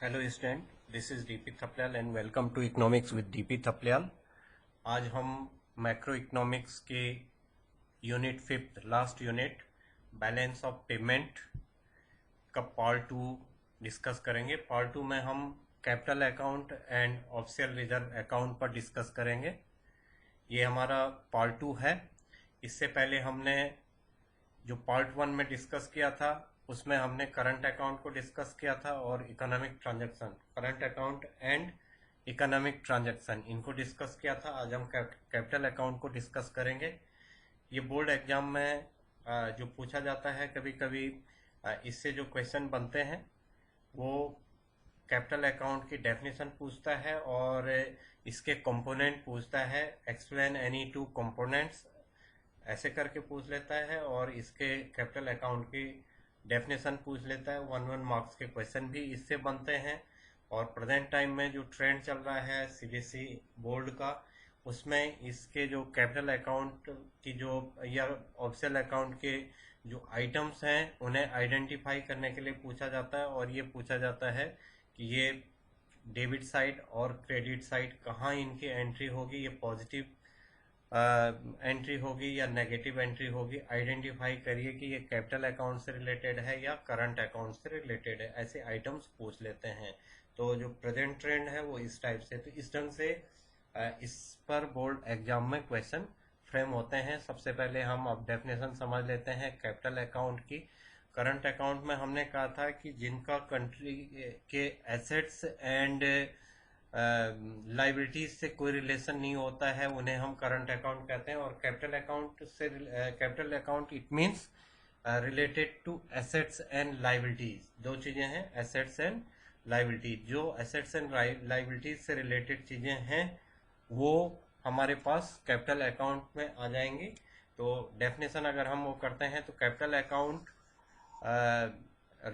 Hello student, this is DP Thapliyal and welcome to economics with DP Thapliyal. आज हम macro economics के unit fifth last unit balance of payment का part two discuss करेंगे। Part two में हम capital account and official reserve account पर discuss करेंगे। ये हमारा पार्ट टू है। इससे पहले हमने जो पार्ट वन में डिस्कस किया था उसमें हमने करंट अकाउंट को डिस्कस किया था और economic transaction, current account and economic transaction, इनको डिस्कस किया था। आज हम कैपिटल अकाउंट को डिस्कस करेंगे। ये बोर्ड एग्जाम में जो पूछा जाता है, कभी कभी इससे जो क्वेश्चन बनते हैं वो कैपिटल अकाउंट की डेफिनेशन पूछता है और इसके कंपोनेंट पूछता है। एक्सप्लेन एनी टू कंपोनेंट्स ऐसे करके पूछ लेता है और इसके कैपिटल अकाउंट की डेफिनेशन पूछ लेता है। 1 मार्क्स के क्वेश्चन भी इससे बनते हैं। और प्रेजेंट टाइम में जो ट्रेंड चल रहा है सीबीएसई बोर्ड का, उसमें इसके जो कैपिटल अकाउंट की जो या ऑफिशियल अकाउंट के जो आइटम्स हैं उन्हें आइडेंटिफाई करने के लिए पूछा जाता है। और ये पूछा जाता है कि ये डेबिट साइड और क्रेडिट साइड कहाँ इनकी एंट्री होगी, ये पॉजिटिव एंट्री होगी या नेगेटिव एंट्री होगी। आइडेंटिफाई करिए कि ये कैपिटल अकाउंट से रिलेटेड है या करंट अकाउंट से रिलेटेड है। ऐसे आइटम्स पूछ लेते हैं। तो जो प्रेजेंट ट्रेंड है वो इस टाइप से, तो इस ढंग से इस पर बोर्ड एग्जाम में क्वेश्चन फ्रेम होते हैं। सबसे पहले हम अब डेफिनेशन समझ लेते हैं कैपिटल अकाउंट की। करंट अकाउंट में हमने कहा था कि जिनका कंट्री के एसेट्स एंड लाइबिलिटीज से कोई रिलेशन नहीं होता है उन्हें हम करंट अकाउंट कहते हैं। और कैपिटल अकाउंट से capital account it means related to assets and liabilities. दो चीजें हैं, एसेट्स एंड लाइबिलिटीज। जो एसेट्स एंड लाइबिलिटीज से रिलेटेड चीजें हैं वो हमारे पास कैपिटल अकाउंट में आ जाएंगी। तो डेफिनेशन अगर हम वो करते हैं तो capital account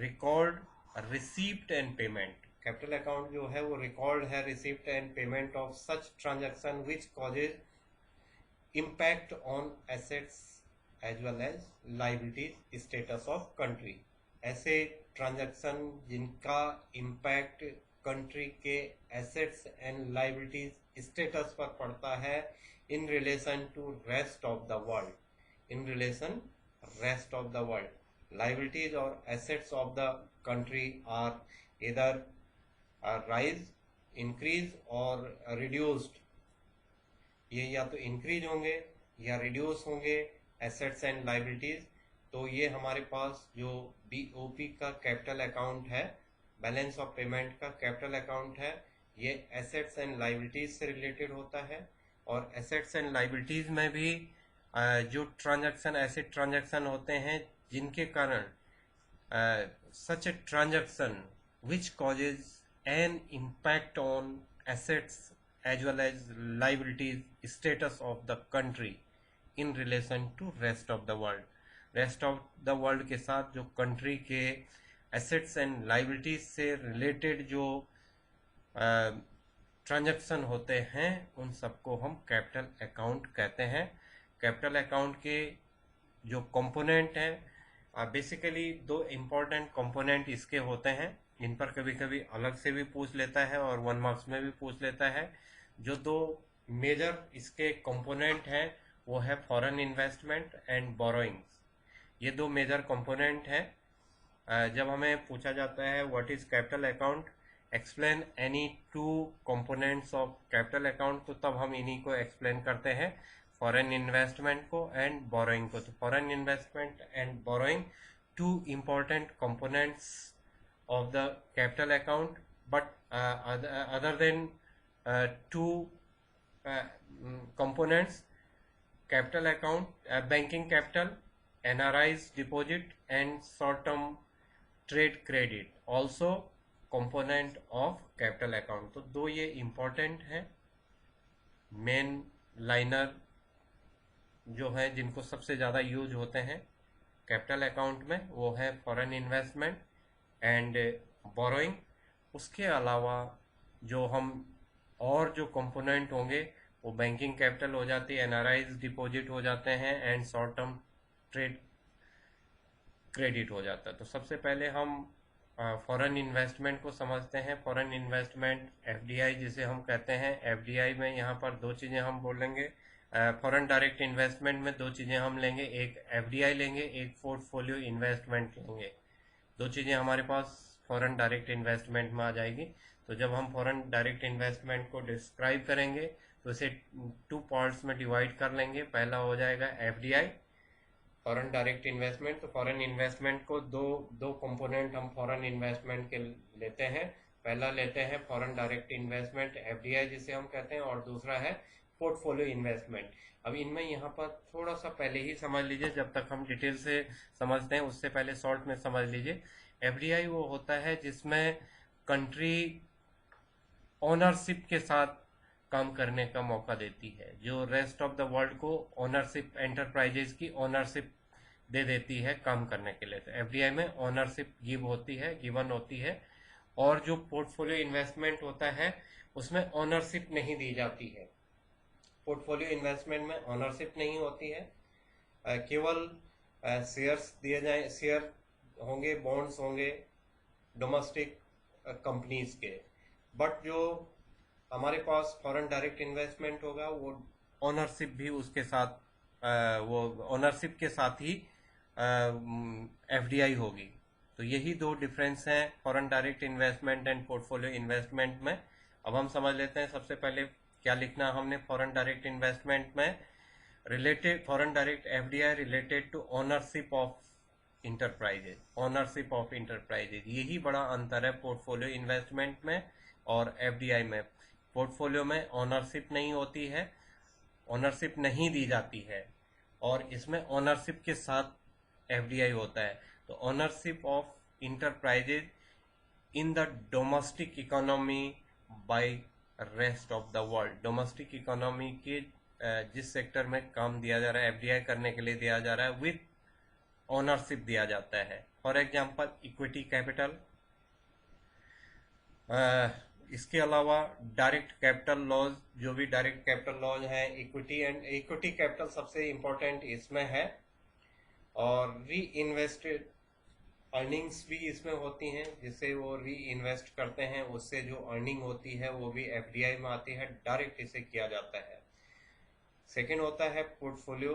record receipt and payment. Capital account जो है वो रिकॉर्ड है receipt and payment of such transaction which causes impact on assets as well as liabilities status of country. ऐसे ट्रांजैक्शन जिनका इम्पैक्ट कंट्री के एसेट्स एंड लाइबिलिटीज स्टेटस पर पड़ता है in relation to rest of the world, in relation rest of the world. Liabilities और assets of the country are either rise, increase और reduced. ये या तो इंक्रीज होंगे या रिड्यूस होंगे एसेट्स एंड लाइबिलिटीज। तो ये हमारे पास जो बीओपी का कैपिटल अकाउंट है, बैलेंस ऑफ पेमेंट का कैपिटल अकाउंट है, ये एसेट्स एंड लाइबिलिटीज से रिलेटेड होता है। और एसेट्स एंड लाइबिलिटीज में भी जो ट्रांजैक्शन, ऐसे ट्रांजैक्शन होते हैं जिनके कारण such a transaction which causes an impact on assets as well as liabilities status of the country in relation to rest of the world। Rest of the world के साथ जो कंट्री के assets and liabilities से related जो transaction होते हैं उन सबको हम कैपिटल अकाउंट कहते हैं। कैपिटल अकाउंट के जो कंपोनेंट हैं, बेसिकली दो इम्पोर्टेंट कंपोनेंट इसके होते हैं। इन पर कभी कभी अलग से भी पूछ लेता है और 1 मार्क्स में भी पूछ लेता है। जो दो मेजर इसके कंपोनेंट हैं वो है फॉरेन इन्वेस्टमेंट एंड बोरोइंग्स। ये दो मेजर कंपोनेंट हैं। जब हमें पूछा जाता है what is capital account, explain any two components of capital account, तो तब हम इन्हीं को एक्सप्लेन करते हैं, फॉरेन इन्वेस्टमेंट को एंड बोरोइंग को। तो foreign investment and borrowing two important components of the capital account, but other than two components, capital account, banking capital, NRI's deposit and short term trade credit also component of capital account। तो दो ये important है, main liner जो है जिनको सबसे ज़्यादा use होते हैं कैपिटल अकाउंट में, वो है फॉरेन इन्वेस्टमेंट एंड बोरोइंग। उसके अलावा जो हम और जो कंपोनेंट होंगे वो बैंकिंग कैपिटल हो जाती है, एनआरआईज डिपॉजिट हो जाते हैं and short term trade credit हो जाता है। तो सबसे पहले हम फॉरेन इन्वेस्टमेंट को समझते हैं। फॉरेन इन्वेस्टमेंट एफडीआई जिसे हम कहते हैं, एफडीआई में यहाँ पर दो चीज़ें हम बोलेंगे। फॉरेन डायरेक्ट इन्वेस्टमेंट में दो चीज़ें हम लेंगे, एक एफडीआई लेंगे, एक पोर्टफोलियो इन्वेस्टमेंट लेंगे। दो चीज़ें हमारे पास फॉरेन डायरेक्ट इन्वेस्टमेंट में आ जाएगी। तो जब हम फॉरेन डायरेक्ट इन्वेस्टमेंट को डिस्क्राइब करेंगे तो इसे टू पार्ट्स में डिवाइड कर लेंगे। पहला हो जाएगा एफडीआई, फॉरेन डायरेक्ट इन्वेस्टमेंट। तो फॉरेन इन्वेस्टमेंट को दो दो कंपोनेंट हम फॉरेन इन्वेस्टमेंट के लेते हैं। पहला लेते हैं फॉरेन डायरेक्ट इन्वेस्टमेंट एफडीआई जिसे हम कहते हैं, और दूसरा है पोर्टफोलियो इन्वेस्टमेंट। अब इनमें यहाँ पर थोड़ा सा पहले ही समझ लीजिए, जब तक हम डिटेल से समझते हैं उससे पहले शॉर्ट में समझ लीजिए। एफडीआई वो होता है जिसमें कंट्री ओनरशिप के साथ काम करने का मौका देती है, जो रेस्ट ऑफ द वर्ल्ड को ओनरशिप, एंटरप्राइजेज की ओनरशिप दे देती है काम करने के लिए। तो एफडीआई में ओनरशिप गिवन होती है। और जो पोर्टफोलियो इन्वेस्टमेंट होता है उसमें ओनरशिप नहीं दी जाती है। पोर्टफोलियो इन्वेस्टमेंट में ओनरशिप नहीं होती है, केवल शेयर्स दिए जाए, शेयर होंगे, बॉन्ड्स होंगे डोमेस्टिक कंपनीज के। बट जो हमारे पास फॉरेन डायरेक्ट इन्वेस्टमेंट होगा वो ओनरशिप भी उसके साथ, वो ओनरशिप के साथ ही एफडीआई होगी। तो यही दो डिफरेंस हैं foreign direct investment and portfolio investment में। अब हम समझ लेते हैं सबसे पहले क्या लिखना हमने फॉरेन डायरेक्ट इन्वेस्टमेंट में। Related foreign direct FDI related to ownership of enterprises, ownership of enterprises. यही बड़ा अंतर है पोर्टफोलियो इन्वेस्टमेंट में और एफडीआई में। पोर्टफोलियो में ओनरशिप नहीं होती है, ओनरशिप नहीं दी जाती है, और इसमें ओनरशिप के साथ एफडीआई होता है। तो ownership of enterprises in the domestic economy bye rest of the world. Domestic economy के जिस सेक्टर में काम दिया जा रहा है, एफडीआई करने के लिए दिया जा रहा है, विद ओनरशिप दिया जाता है। For example equity capital. इसके अलावा डायरेक्ट कैपिटल लॉज, जो भी डायरेक्ट कैपिटल लॉज हैं, इक्विटी कैपिटल सबसे इंपॉर्टेंट इसमें है। और री इन्वेस्टेड अर्निंग्स भी इसमें होती हैं, जिससे वो री इन्वेस्ट करते हैं, उससे जो अर्निंग होती है वो भी एफडीआई में आती है, डायरेक्ट इसे किया जाता है। सेकेंड होता है पोर्टफोलियो,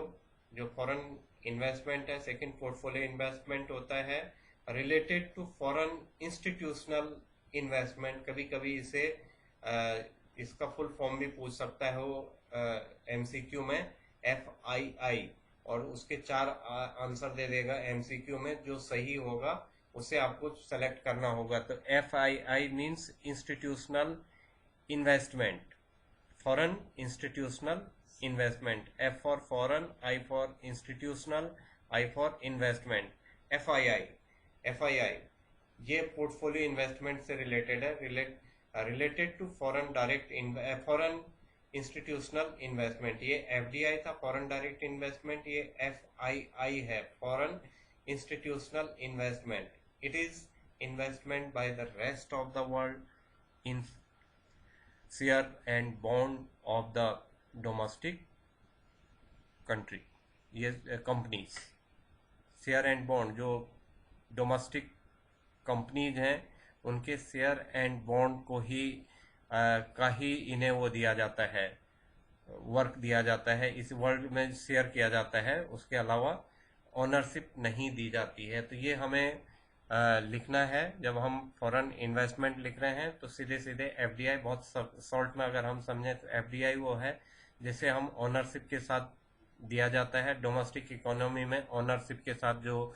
जो फॉरेन इन्वेस्टमेंट है। सेकेंड पोर्टफोलियो इन्वेस्टमेंट होता है related to foreign institutional investment. कभी कभी इसे इसका फुल फॉर्म भी पूछ सकता है वो एमसीक्यू में, FII, और उसके 4 आंसर दे देगा एमसीक्यू में। जो सही होगा उसे आपको सेलेक्ट करना होगा। तो FII means institutional investment, foreign institutional investment. F for foreign, I for institutional, I for investment. FII ये पोर्टफोलियो इन्वेस्टमेंट से रिलेटेड है, related to foreign institutional investment. ये एफडीआई था फॉरेन डायरेक्ट इन्वेस्टमेंट, ये FII है foreign institutional investment. It is investment by the rest of the world in share and bond of the domestic country. ये companies, share and bond, जो domestic companies हैं उनके share and bond को ही का ही इन्हें वो दिया जाता है, वर्क दिया जाता है, इस वर्ल्ड में शेयर किया जाता है, उसके अलावा ओनरशिप नहीं दी जाती है। तो ये हमें लिखना है जब हम फॉरेन इन्वेस्टमेंट लिख रहे हैं। तो सीधे सीधे एफडीआई, बहुत शॉर्ट में अगर हम समझें तो एफडीआई वो है जिसे हम ओनरशिप के साथ दिया जाता है। डोमेस्टिक इकोनॉमी में ओनरशिप के साथ जो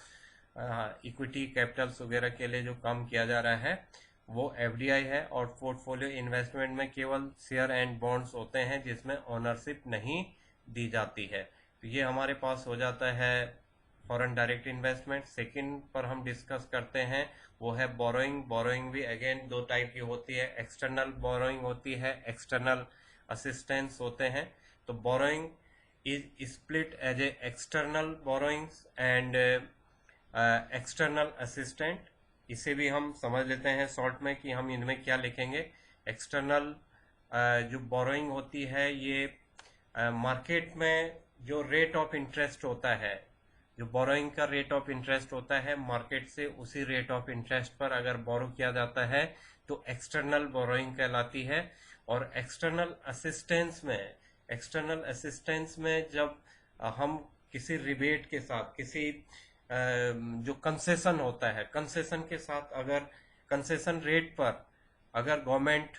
इक्विटी कैपिटल्स वगैरह के लिए जो काम किया जा रहा है वो एफडीआई है। और पोर्टफोलियो इन्वेस्टमेंट में केवल शेयर एंड बॉन्ड्स होते हैं जिसमें ओनरशिप नहीं दी जाती है। तो ये हमारे पास हो जाता है फॉरेन डायरेक्ट इन्वेस्टमेंट। सेकंड पर हम डिस्कस करते हैं वो है बोरोइंग। बोरोइंग भी अगेन दो टाइप की होती है, एक्सटर्नल बोरोइंग होती है, एक्सटर्नल असिस्टेंस होते हैं। तो borrowing is split as a external borrowings and external assistant. इसे भी हम समझ लेते हैं शॉर्ट में कि हम इनमें क्या लिखेंगे। एक्सटर्नल जो बोरोइंग होती है ये मार्केट में जो रेट ऑफ इंटरेस्ट होता है जो बोरोइंग का रेट ऑफ इंटरेस्ट होता है मार्केट से, उसी रेट ऑफ इंटरेस्ट पर अगर बोरो किया जाता है तो एक्सटर्नल बोरोइंग कहलाती है। और एक्सटर्नल असिस्टेंस में जब हम किसी रिबेट के साथ, किसी जो कंसेशन होता है, कंसेशन के साथ अगर कंसेशन रेट पर अगर गवर्नमेंट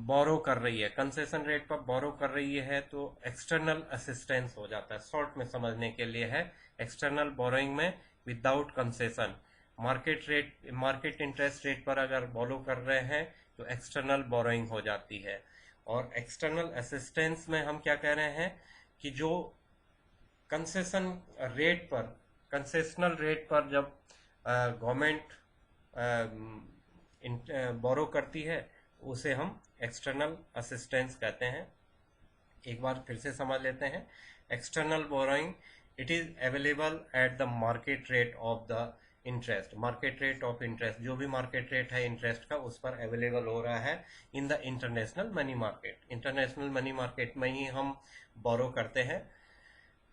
बोरो कर रही है, कंसेशन रेट पर बोरो कर रही है, तो एक्सटर्नल असिस्टेंस हो जाता है। शॉर्ट में समझने के लिए है, एक्सटर्नल बोरोइंग में without concession market interest rate पर अगर बोरो कर रहे हैं तो एक्सटर्नल बोरोइंग हो जाती है। और एक्सटर्नल असिस्टेंस में हम क्या कह रहे हैं कि जो कंसेशन रेट पर कंसेशनल रेट पर जब गवर्नमेंट बोरो करती है उसे हम एक्सटर्नल असिस्टेंस कहते हैं। एक बार फिर से समझ लेते हैं। External borrowing, it is available at the market rate of the interest. Market rate of interest, जो भी मार्केट रेट है इंटरेस्ट का, उस पर अवेलेबल हो रहा है in the international money market. International money market में ही हम बोरो करते हैं।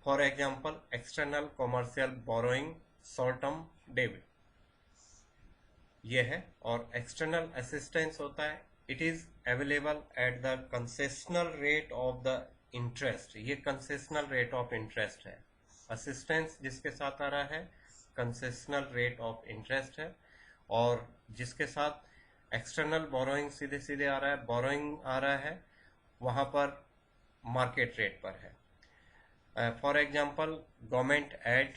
For example, external commercial borrowing, short term debit, ये है। और एक्सटर्नल असिस्टेंस होता है, it is available at the concessional rate of the interest. ये कंसेशनल रेट ऑफ इंटरेस्ट है। असिस्टेंस जिसके साथ आ रहा है कंसेशनल रेट ऑफ इंटरेस्ट है, और जिसके साथ एक्सटर्नल बोरोइंग सीधे सीधे आ रहा है, बोरोइंग आ रहा है, वहां पर मार्केट रेट पर है। फॉर एग्जाम्पल, गवर्नमेंट एड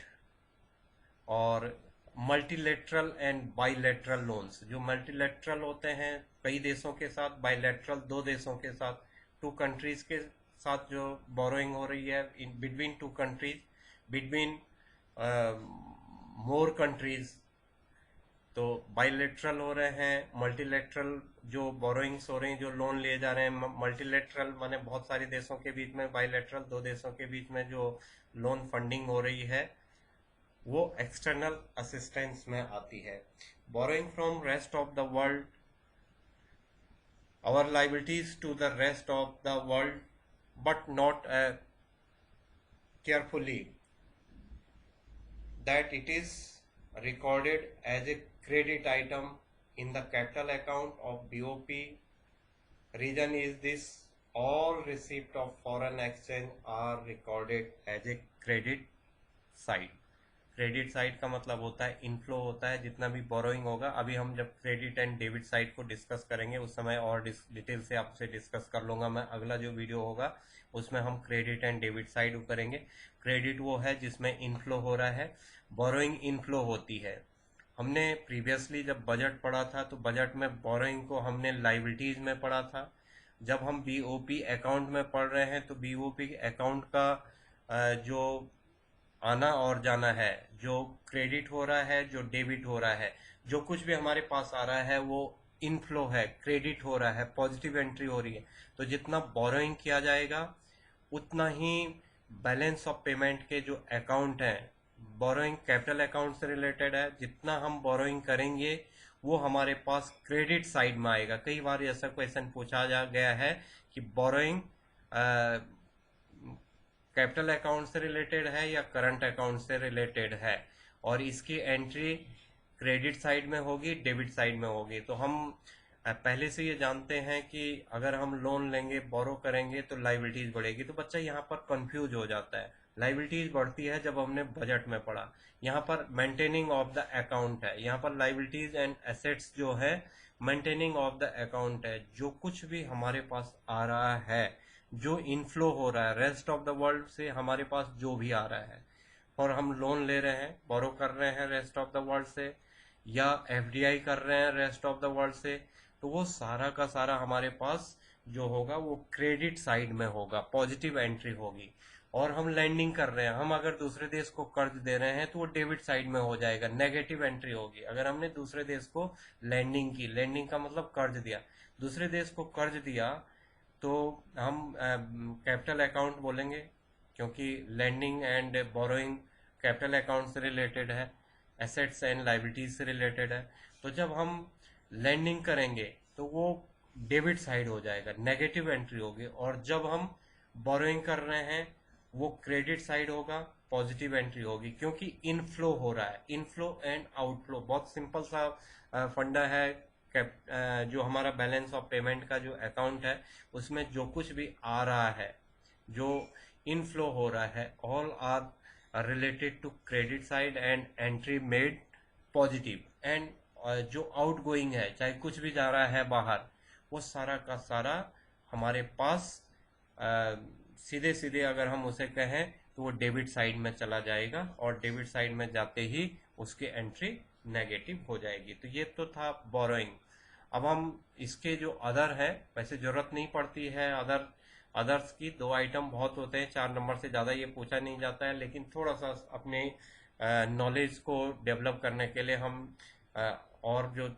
और मल्टीलेटरल एंड बाइलेटरल लोन्स। जो मल्टीलेटरल होते हैं कई देशों के साथ, बाइलेटरल दो देशों के साथ, टू कंट्रीज के साथ जो बोरोइंग हो रही है in between two countries, between more countries, तो बाइलेटरल हो रहे हैं। मल्टीलेटरल जो बोरोइंग्स हो रही हैं, जो लोन लिए जा रहे हैं, मल्टीलेटरल माने बहुत सारे देशों के बीच में, बाइलेटरल दो देशों के बीच में जो लोन फंडिंग हो रही है, वो एक्सटर्नल असिस्टेंस में आती है। Borrowing from rest of the world, our liabilities to the rest of the world, but not carefully that it is recorded as a credit item in the capital account of BOP. Reason is this: all receipt of foreign exchange are recorded as a credit side. Credit side का मतलब होता है inflow होता है, जितना भी borrowing होगा। अभी हम जब क्रेडिट एंड डेबिट साइड को डिस्कस करेंगे उस समय और डिटेल से आपसे डिस्कस कर लूंगा मैं। अगला जो वीडियो होगा उसमें हम क्रेडिट एंड डेबिट साइड करेंगे। क्रेडिट वो है जिसमें इनफ्लो हो रहा है, बोरोइंग इनफ्लो होती है। हमने प्रीवियसली जब बजट पढ़ा था तो बजट में बोरोइंग को हमने लाइबिलिटीज में पढ़ा था। जब हम बीओपी अकाउंट में पढ़ रहे हैं तो बीओपी अकाउंट का जो आना और जाना है, जो क्रेडिट हो रहा है, जो डेबिट हो रहा है, जो कुछ भी हमारे पास आ रहा है वो इनफ्लो है, क्रेडिट हो रहा है, पॉजिटिव एंट्री हो रही है। तो जितना बोरोइंग किया जाएगा उतना ही बैलेंस ऑफ पेमेंट के जो अकाउंट हैं, बोरोइंग कैपिटल अकाउंट से रिलेटेड है, जितना हम बोरोइंग करेंगे वो हमारे पास क्रेडिट साइड में आएगा। कई बार ऐसा क्वेश्चन पूछा जा गया है कि बोरोइंग कैपिटल अकाउंट से रिलेटेड है या करंट अकाउंट से रिलेटेड है, और इसकी एंट्री क्रेडिट साइड में होगी, डेबिट साइड में होगी। तो हम पहले से ये जानते हैं कि अगर हम लोन लेंगे, बोरो करेंगे, तो लाइबिलिटीज बढ़ेगी। तो बच्चा यहाँ पर कंफ्यूज हो जाता है। लाइबिलिटीज बढ़ती है जब हमने बजट में पढ़ा। यहाँ पर मेंटेनिंग ऑफ द अकाउंट है, यहाँ पर लाइबिलिटीज एंड एसेट्स जो है मेंटेनिंग ऑफ द अकाउंट है। जो कुछ भी हमारे पास आ रहा है, जो इनफ्लो हो रहा है रेस्ट ऑफ द वर्ल्ड से, हमारे पास जो भी आ रहा है, और हम लोन ले रहे हैं, बोरो कर रहे हैं रेस्ट ऑफ द वर्ल्ड से, या एफडीआई कर रहे हैं रेस्ट ऑफ द वर्ल्ड से, तो वो सारा का सारा हमारे पास जो होगा वो क्रेडिट साइड में होगा, पॉजिटिव एंट्री होगी। और हम लैंडिंग कर रहे हैं, हम अगर दूसरे देश को कर्ज दे रहे हैं तो वो डेबिट साइड में हो जाएगा, नेगेटिव एंट्री होगी। अगर हमने दूसरे देश को लैंडिंग की, लैंडिंग का मतलब कर्ज दिया, दूसरे देश को कर्ज दिया, तो हम कैपिटल अकाउंट बोलेंगे, क्योंकि lending and borrowing capital account से रिलेटेड है, एसेट्स एंड लाइबिलिटीज से रिलेटेड है। तो जब हम लैंडिंग करेंगे तो वो डेबिट साइड हो जाएगा, नेगेटिव एंट्री होगी। और जब हम बोरोइंग कर रहे हैं वो क्रेडिट साइड होगा, पॉजिटिव एंट्री होगी, क्योंकि इनफ्लो हो रहा है। इनफ्लो एंड आउटफ्लो बहुत सिंपल सा फंडा है। जो हमारा बैलेंस ऑफ पेमेंट का जो अकाउंट है, उसमें जो कुछ भी आ रहा है, जो इनफ्लो हो रहा है, all are related to credit side and entry made positive. And जो आउट गोइंग है, चाहे कुछ भी जा रहा है बाहर, वो सारा का सारा हमारे पास सीधे सीधे अगर हम उसे कहें तो वो डेबिट साइड में चला जाएगा, और डेबिट साइड में जाते ही उसकी एंट्री नेगेटिव हो जाएगी। तो ये तो था बोरोइंग। अब हम इसके जो अदर है, वैसे जरूरत नहीं पड़ती है अदर्स की, 2 आइटम बहुत होते हैं, 4 नंबर से ज़्यादा ये पूछा नहीं जाता है, लेकिन थोड़ा सा अपने नॉलेज को डेवलप करने के लिए हम और जो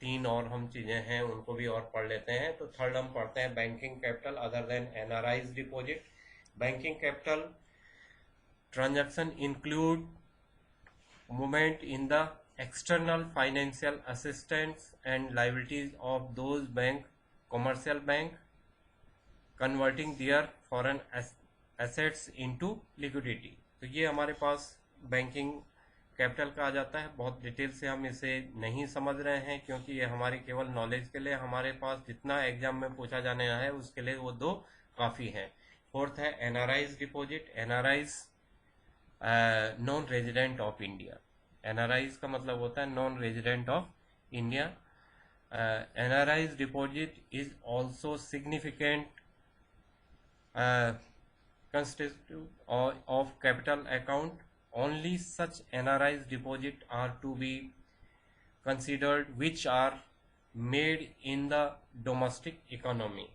3 और हम चीज़ें हैं उनको भी और पढ़ लेते हैं। तो थर्ड हम पढ़ते हैं banking capital other than NRIs deposit. Banking capital transaction include movement in the external financial assistance and liabilities of those commercial bank, converting their foreign assets into liquidity। तो ये हमारे पास बैंकिंग कैपिटल का आ जाता है। बहुत डिटेल से हम इसे नहीं समझ रहे हैं, क्योंकि ये हमारी केवल नॉलेज के लिए, हमारे पास जितना एग्जाम में पूछा जाने है उसके लिए वो 2 काफ़ी हैं। फोर्थ है NRIs deposit. NRIs non resident of India. NRIs का मतलब होता है non resident of India. NRIs deposit is also significant constituent of capital account. Only such NRIs deposit are to be considered which are made in the domestic economy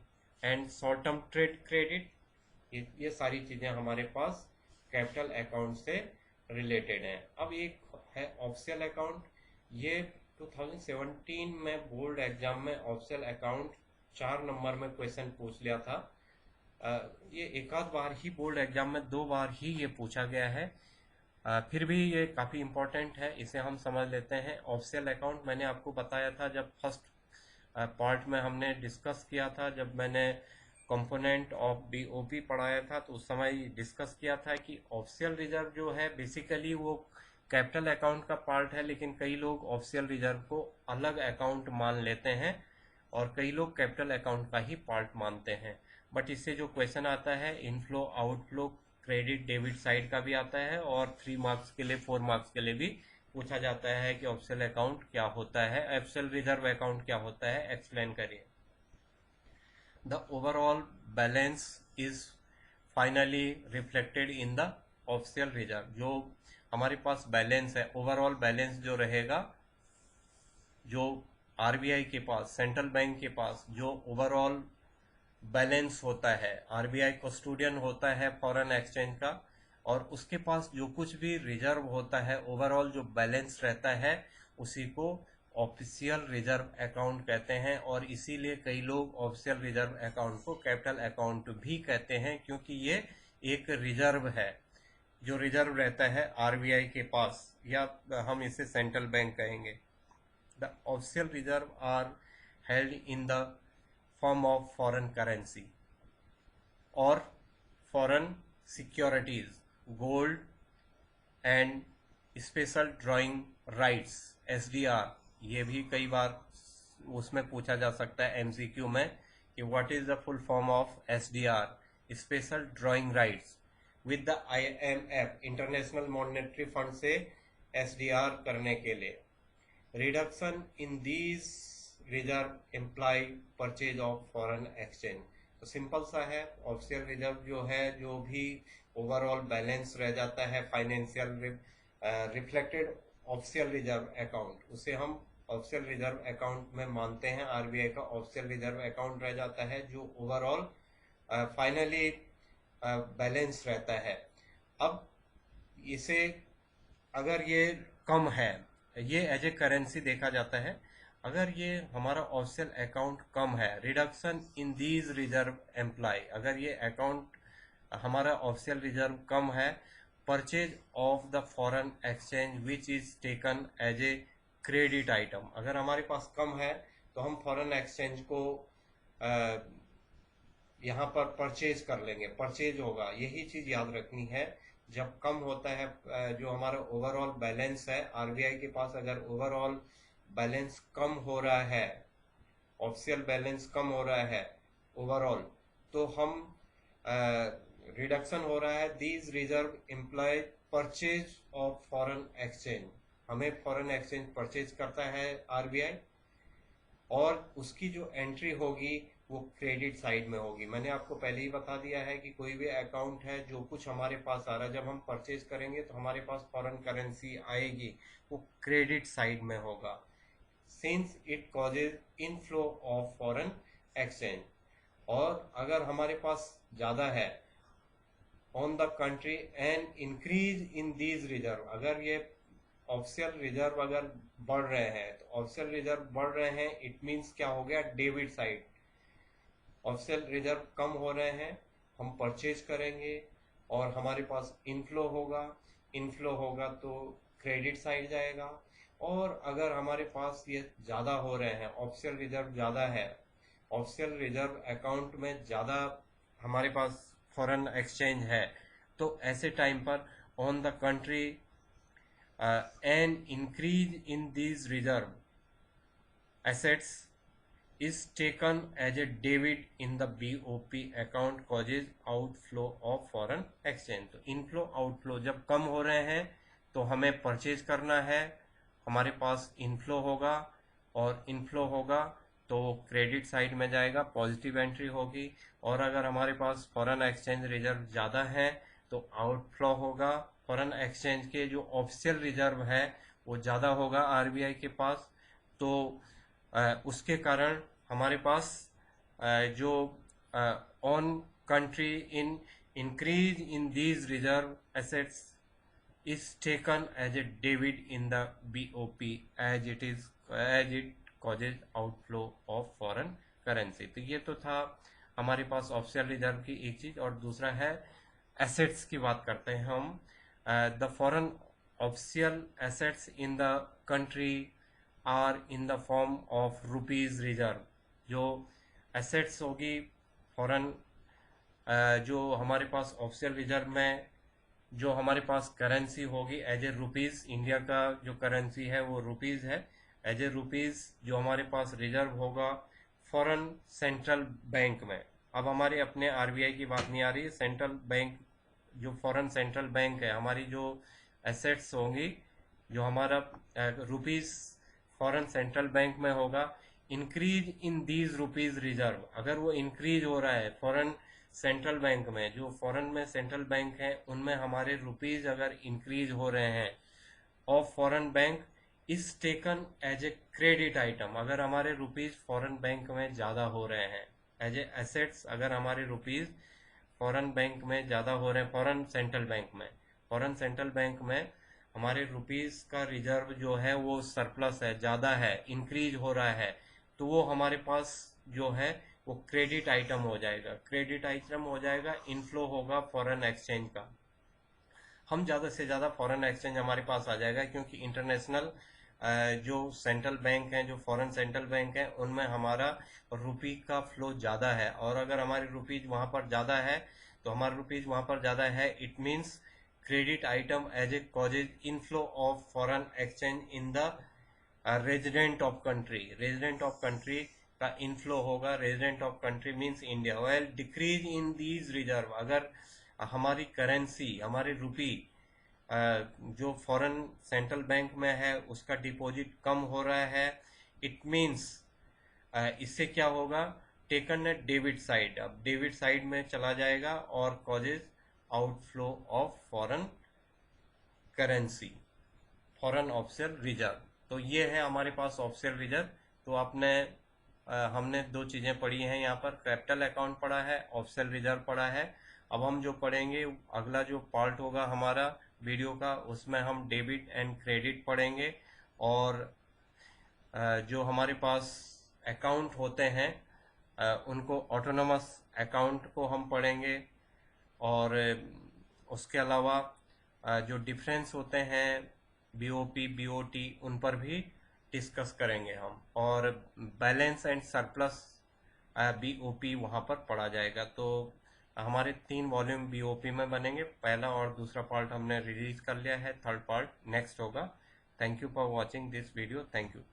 and short term trade credit। ये सारी चीजें हमारे पास capital account से related हैं। अब एक है official account. ये 2017 में बोर्ड एग्जाम में ऑफिशियल अकाउंट 4 नंबर में क्वेश्चन पूछ लिया था। ये एक आध बार ही बोर्ड एग्जाम में 2 बार ही ये पूछा गया है। फिर भी ये काफ़ी इम्पोर्टेंट है, इसे हम समझ लेते हैं। ऑफिशियल अकाउंट मैंने आपको बताया था जब फर्स्ट पार्ट में हमने डिस्कस किया था, जब मैंने कंपोनेंट ऑफ बीओपी पढ़ाया था, तो उस समय डिस्कस किया था कि ऑफिशियल रिजर्व जो है बेसिकली वो कैपिटल अकाउंट का पार्ट है, लेकिन कई लोग ऑफिशियल रिजर्व को अलग अकाउंट मान लेते हैं और कई लोग कैपिटल अकाउंट का ही पार्ट मानते हैं। बट इससे जो क्वेश्चन आता है inflow outflow credit debit side का भी आता है, और 3 मार्क्स के लिए 4 मार्क्स के लिए भी पूछा जाता है कि ऑफिशियल अकाउंट क्या होता है, ऑफिशियल रिजर्व अकाउंट क्या होता है, एक्सप्लेन करिए। The overall balance is finally reflected in the official reserve. जो हमारे पास बैलेंस है, ओवरऑल बैलेंस जो रहेगा, जो आरबीआई के पास, सेंट्रल बैंक के पास जो ओवरऑल बैलेंस होता है, आरबीआई कस्टोडियन होता है फॉरेन एक्सचेंज का, और उसके पास जो कुछ भी रिजर्व होता है, ओवरऑल जो बैलेंस रहता है, उसी को ऑफिशियल रिजर्व अकाउंट कहते हैं। और इसीलिए कई लोग ऑफिशियल रिजर्व अकाउंट को कैपिटल अकाउंट भी कहते हैं, क्योंकि ये एक रिजर्व है जो रिजर्व रहता है आरबीआई के पास, या हम इसे सेंट्रल बैंक कहेंगे। The official reserve are held in the form of foreign currency और foreign securities, gold and special drawing rights, SDR. ये भी कई बार उसमें पूछा जा सकता है एमसीक्यू में कि what is the full form of SDR, special drawing rights. With the IMF, international monetary fund से एसडीआर करने के लिए। Reduction in these reserve imply purchase of foreign exchange. तो सिंपल सा है, ऑफिशियल रिजर्व जो है, जो भी ओवरऑल बैलेंस रह जाता है financial reflected official reserve account, उसे हम ऑफिशियल रिजर्व अकाउंट में मानते हैं। आरबीआई का ऑफिशियल रिजर्व अकाउंट रह जाता है जो ओवरऑल फाइनली बैलेंस रहता है। अब इसे अगर ये कम है, ये एज ए करेंसी देखा जाता है। अगर ये हमारा ऑफिशियल अकाउंट कम है, reduction in these reserve employ, अगर ये अकाउंट हमारा ऑफिशियल रिजर्व कम है, purchase of the foreign exchange which is taken as a credit item. अगर हमारे पास कम है तो हम फॉरेन एक्सचेंज को यहाँ पर परचेज कर लेंगे, परचेज होगा, यही चीज याद रखनी है। जब कम होता है जो हमारा ओवरऑल बैलेंस है आरबीआई के पास, अगर ओवरऑल बैलेंस कम हो रहा है, ऑफिशियल बैलेंस कम हो रहा है ओवरऑल, तो हम रिडक्शन हो रहा है, these reserve employ purchase of foreign exchange, हमें फॉरेन एक्सचेंज परचेज करता है आरबीआई, और उसकी जो एंट्री होगी वो क्रेडिट साइड में होगी। मैंने आपको पहले ही बता दिया है कि कोई भी अकाउंट है जो कुछ हमारे पास आ रहा है, जब हम परचेज करेंगे तो हमारे पास फॉरेन करेंसी आएगी, वो क्रेडिट साइड में होगा, since it causes inflow of foreign exchange. और अगर हमारे पास ज्यादा है on the country and increase in these reserve, अगर ये ऑफिशियल रिजर्व अगर बढ़ रहे हैं, तो ऑफिशियल रिजर्व बढ़ रहे हैं, इट मींस क्या हो गया, डेबिट साइड। ऑफिशियल रिजर्व कम हो रहे हैं, हम परचेज करेंगे और हमारे पास इनफ्लो होगा, इनफ्लो होगा तो क्रेडिट साइड जाएगा। और अगर हमारे पास ये ज्यादा हो रहे हैं, ऑफिशियल रिजर्व ज्यादा है, ऑफिशियल रिजर्व अकाउंट में ज्यादा हमारे पास फॉरेन एक्सचेंज है, तो ऐसे टाइम पर on the country an increase in these reserve assets is taken as a debit in the BOP account causes outflow of foreign exchange। तो इनफ्लो आउटफ्लो जब कम हो रहे हैं तो हमें परचेज करना है, हमारे पास इनफ्लो होगा, और इनफ्लो होगा तो क्रेडिट साइड में जाएगा, पॉजिटिव एंट्री होगी। और अगर हमारे पास फॉरेन एक्सचेंज रिजर्व ज़्यादा है तो आउटफ्लो होगा, फॉरेन एक्सचेंज के जो ऑफिशियल रिजर्व है वो ज़्यादा होगा आरबीआई के पास, तो उसके कारण हमारे पास जो on country in increase in these reserve assets is taken as a debit in the BOP as it causes outflow of foreign currency। तो ये तो था हमारे पास ऑफिशियल रिजर्व की एक चीज, और दूसरा है एसेट्स की बात करते हैं हम। The foreign official assets in the country are in the form of rupees reserve. जो एसेट्स होगी फॉरेन, जो हमारे पास ऑफिशियल रिजर्व में जो हमारे पास करेंसी होगी एज ए रुपीज, इंडिया का जो करेंसी है वो रुपीज है, एज ए रुपीज जो हमारे पास रिजर्व होगा फॉरेन सेंट्रल बैंक में। अब हमारे अपने आरबीआई की बात नहीं आ रही है, सेंट्रल बैंक जो फॉरेन सेंट्रल बैंक है, हमारी जो एसेट्स होंगी, जो हमारा रुपीज फॉरेन सेंट्रल बैंक में होगा, increase in these rupees reserve, अगर वो इंक्रीज हो रहा है फॉरेन सेंट्रल बैंक में, जो फॉरेन में सेंट्रल बैंक है उनमें हमारे रुपीज अगर इंक्रीज हो रहे हैं of foreign bank is taken as a credit item, अगर हमारे रुपीज फॉरेन बैंक में ज्यादा हो रहे हैं एज ए एसेट्स, अगर हमारे रुपीज फॉरेन बैंक में ज्यादा हो रहे हैं, फॉरेन सेंट्रल बैंक में, फॉरेन सेंट्रल बैंक में हमारे रुपीज का रिजर्व जो है वो सरप्लस है, ज्यादा है, इंक्रीज हो रहा है, तो वो हमारे पास जो है वो क्रेडिट आइटम हो जाएगा, क्रेडिट आइटम हो जाएगा, इनफ्लो होगा फॉरेन एक्सचेंज का। हम ज़्यादा से ज़्यादा फॉरेन एक्सचेंज हमारे पास आ जाएगा, क्योंकि इंटरनेशनल जो सेंट्रल बैंक हैं, जो फॉरेन सेंट्रल बैंक हैं, उनमें हमारा रुपी का फ्लो ज़्यादा है, और अगर हमारी रुपीज वहाँ पर ज़्यादा है तो हमारा रुपीज वहाँ पर ज़्यादा है, it means credit item as a causes inflow of foreign exchange in the resident of country, resident of country का इनफ्लो होगा, resident of country means India. Well decrease in these reserve, अगर हमारी currency, हमारी रुपी जो foreign central bank में है उसका deposit कम हो रहा है, इट मींस इससे क्या होगा, टेकन एट डेबिट साइड, अब डेबिट साइड में चला जाएगा और causes outflow of foreign currency, foreign official reserve. तो ये है हमारे पास ऑफिशियल रिजर्व। तो आपने हमने दो चीजें पढ़ी हैं यहाँ पर, कैपिटल अकाउंट पढ़ा है, ऑफिशियल रिजर्व पढ़ा है। अब हम जो पढ़ेंगे अगला जो पार्ट होगा हमारा वीडियो का, उसमें हम डेबिट एंड क्रेडिट पढ़ेंगे, और जो हमारे पास अकाउंट होते हैं उनको ऑटोनोमस अकाउंट को हम पढ़ेंगे, और उसके अलावा जो डिफरेंस होते हैं बीओपी बीओटी उन पर भी डिस्कस करेंगे हम, और बैलेंस एंड सरप्लस BOP वहाँ पर पढ़ा जाएगा। तो हमारे 3 वॉल्यूम BOP में बनेंगे। पहला और दूसरा पार्ट हमने रिलीज कर लिया है, थर्ड पार्ट नेक्स्ट होगा। Thank you for watching this video. Thank you.